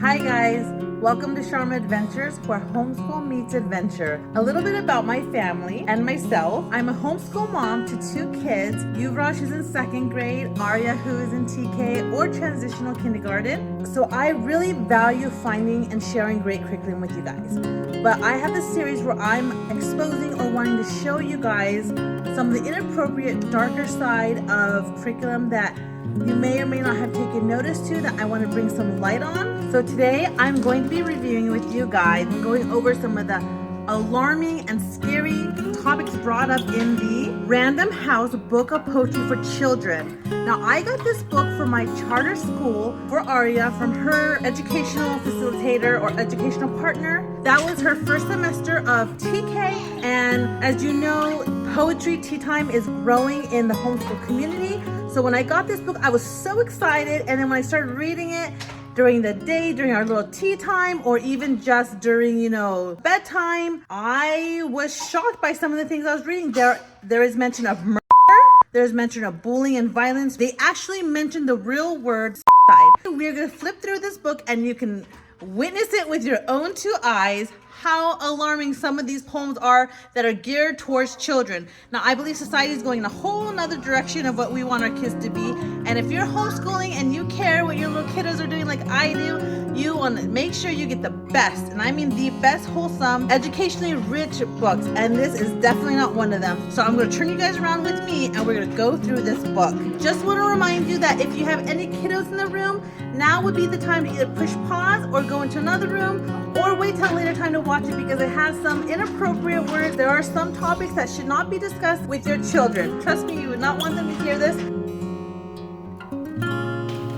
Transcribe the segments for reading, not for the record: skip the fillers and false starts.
Hi guys, welcome to Sharma Adventures, where homeschool meets adventure. A little bit about my family and myself. I'm a homeschool mom to two kids. Yuvraj is in second grade, Arya who is in TK or transitional kindergarten. So I really value finding and sharing great curriculum with you guys. But I have this series where I'm exposing or wanting to show you guys some of the inappropriate, darker side of curriculum that you may or may not have taken notice to, that I want to bring some light on. So today I'm going to be reviewing with you guys, going over some of the alarming and scary topics brought up in the Random House Book of Poetry for Children. Now, I got this book from my charter school for Arya from her educational facilitator or educational partner. That was her first semester of TK, and as you know, poetry tea time is growing in the homeschool community. So when I got this book, I was so excited, and then when I started reading it during the day, during our little tea time, or even just during, bedtime, I was shocked by some of the things I was reading. There is mention of murder, there's mention of bullying and violence. They actually mentioned the real word suicide. We're gonna flip through this book and you can witness it with your own two eyes how alarming some of these poems are that are geared towards children. Now, I believe society is going in a whole nother direction of what we want our kids to be. And if you're homeschooling and you care what your little kiddos are doing like I do, you want to make sure you get the best, and I mean the best, wholesome, educationally rich books. And this is definitely not one of them. So I'm going to turn you guys around with me and we're going to go through this book. Just want to remind you that if you have any kiddos in the room, now would be the time to either push pause or go into another room, or wait till a later time to watch it, because it has some inappropriate words. There are some topics that should not be discussed with your children. Trust me, you would not want them to hear this.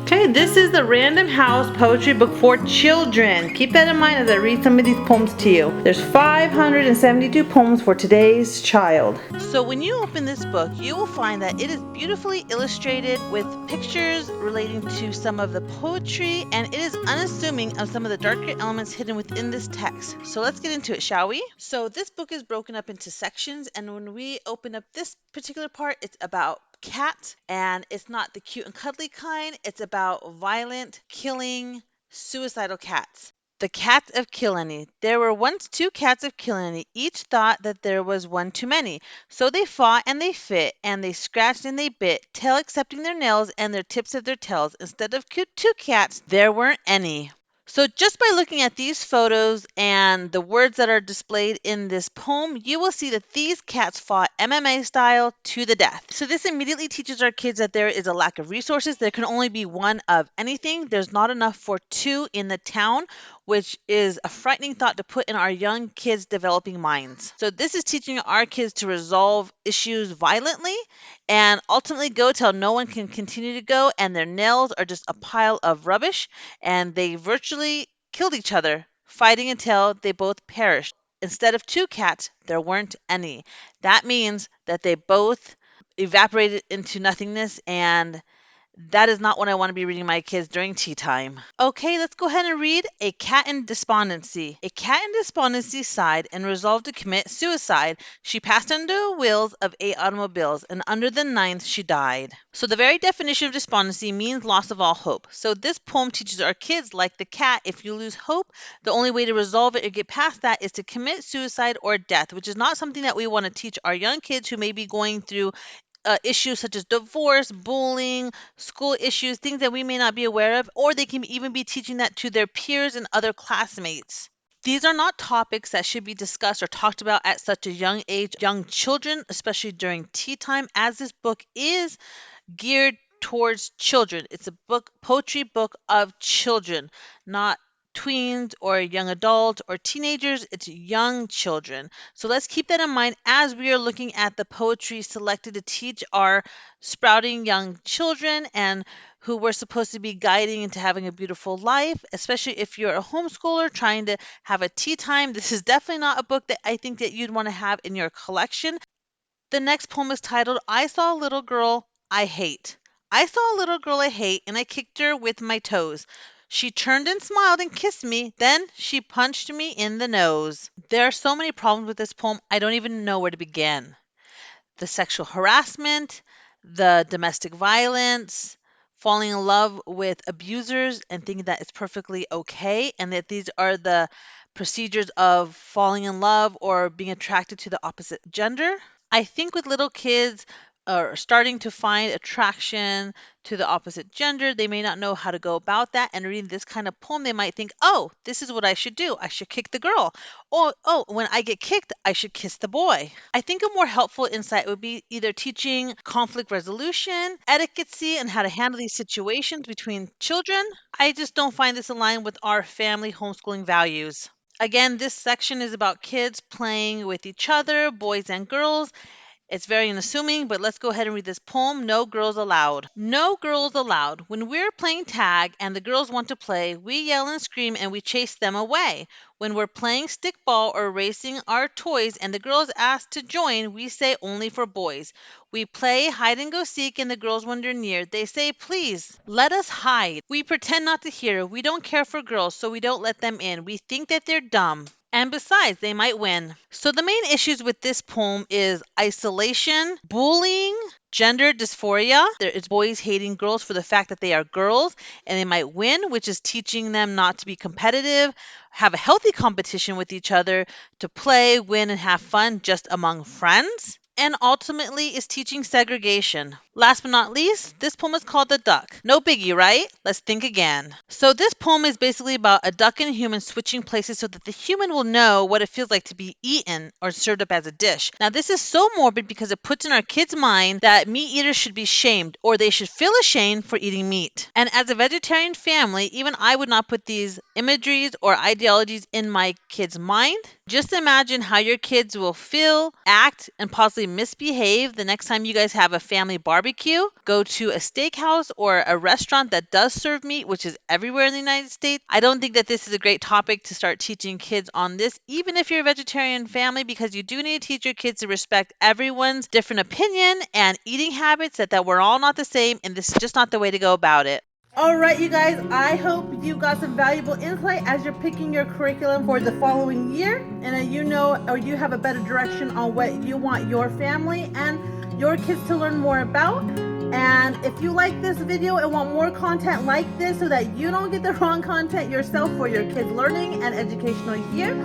Okay, this is the Random House Poetry Book for Children. Keep that in mind as I read some of these poems to you. There's 572 poems for today's child. So when you open this book, you will find that it is beautifully illustrated with pictures relating to some of the poetry, and it is unassuming of some of the darker elements hidden within this text. So let's get into it, shall we? So this book is broken up into sections, and when we open up this particular part, it's about cat, and it's not the cute and cuddly kind. It's about violent, killing, suicidal cats. The cats of Killenny. There were once two cats of Killenny. Each thought that there was one too many. So they fought and they fit, and they scratched and they bit, tail excepting their nails and their tips of their tails. Instead of two cats, there weren't any. So just by looking at these photos and the words that are displayed in this poem, you will see that these cats fought MMA style to the death. So this immediately teaches our kids that there is a lack of resources. There can only be one of anything. There's not enough for two in the town, which is a frightening thought to put in our young kids' developing minds. So this is teaching our kids to resolve issues violently and ultimately go till no one can continue to go, and their nails are just a pile of rubbish, and they virtually killed each other, fighting until they both perished. Instead of two cats, there weren't any. That means that they both evaporated into nothingness, and that is not what I want to be reading my kids during tea time. Okay, let's go ahead and read A Cat in Despondency. A cat in despondency sighed and resolved to commit suicide. She passed under the wheels of 8 automobiles, and under the ninth she died. So the very definition of despondency means loss of all hope. So this poem teaches our kids, like the cat, if you lose hope, the only way to resolve it or get past that is to commit suicide or death, which is not something that we want to teach our young kids who may be going through issues such as divorce, bullying, school issues, things that we may not be aware of, or they can even be teaching that to their peers and other classmates. These are not topics that should be discussed or talked about at such a young age, young children, especially during tea time, as this book is geared towards children. It's a poetry book of children, not tweens or young adults or teenagers. It's young children. So let's keep that in mind as we are looking at the poetry selected to teach our sprouting young children and who we're supposed to be guiding into having a beautiful life, especially if you're a homeschooler trying to have a tea time. This is definitely not a book that I think that you'd want to have in your collection. The next poem is titled I Saw a Little Girl I Hate. I saw a little girl I hate, and I kicked her with my toes. She turned and smiled and kissed me, then she punched me in the nose. There are so many problems with this poem, I don't even know where to begin. The sexual harassment, the domestic violence, falling in love with abusers and thinking that it's perfectly okay and that these are the procedures of falling in love or being attracted to the opposite gender. I think with little kids are starting to find attraction to the opposite gender, they may not know how to go about that. And reading this kind of poem, they might think, oh, this is what I should do. I should kick the girl. Or, oh, when I get kicked, I should kiss the boy. I think a more helpful insight would be either teaching conflict resolution, etiquette, and how to handle these situations between children. I just don't find this aligned with our family homeschooling values. Again, this section is about kids playing with each other, boys and girls. It's very unassuming, but let's go ahead and read this poem. No girls allowed. No girls allowed. When we're playing tag and the girls want to play, we yell and scream and we chase them away. When we're playing stickball or racing our toys and the girls ask to join, we say only for boys. We play hide and go seek and the girls wander near. They say, please, let us hide. We pretend not to hear. We don't care for girls, so we don't let them in. We think that they're dumb. And besides, they might win. So the main issues with this poem is isolation, bullying, gender dysphoria. There is boys hating girls for the fact that they are girls and they might win, which is teaching them not to be competitive, have a healthy competition with each other, to play, win, and have fun just among friends. And ultimately is teaching segregation. Last but not least, this poem is called The Duck. No biggie, right? Let's think again. So this poem is basically about a duck and a human switching places so that the human will know what it feels like to be eaten or served up as a dish. Now this is so morbid because it puts in our kids' mind that meat eaters should be shamed or they should feel ashamed for eating meat. And as a vegetarian family, even I would not put these imageries or ideologies in my kids' mind. Just imagine how your kids will feel, act, and possibly misbehave the next time you guys have a family barbecue, go to a steakhouse or a restaurant that does serve meat, which is everywhere in the United States. I don't think that this is a great topic to start teaching kids on this, even if you're a vegetarian family, because you do need to teach your kids to respect everyone's different opinion and eating habits, that we're all not the same, and this is just not the way to go about it. All right, you guys, I hope you got some valuable insight as you're picking your curriculum for the following year, and you know, or you have a better direction on what you want your family and your kids to learn more about. And if you like this video and want more content like this so that you don't get the wrong content yourself for your kids' learning and educational year,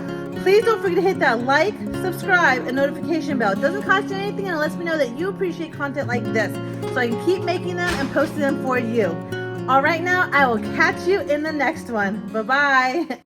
please don't forget to hit that like, subscribe, and notification bell. It doesn't cost you anything and it lets me know that you appreciate content like this so I can keep making them and posting them for you. All right, now I will catch you in the next one. Bye-bye.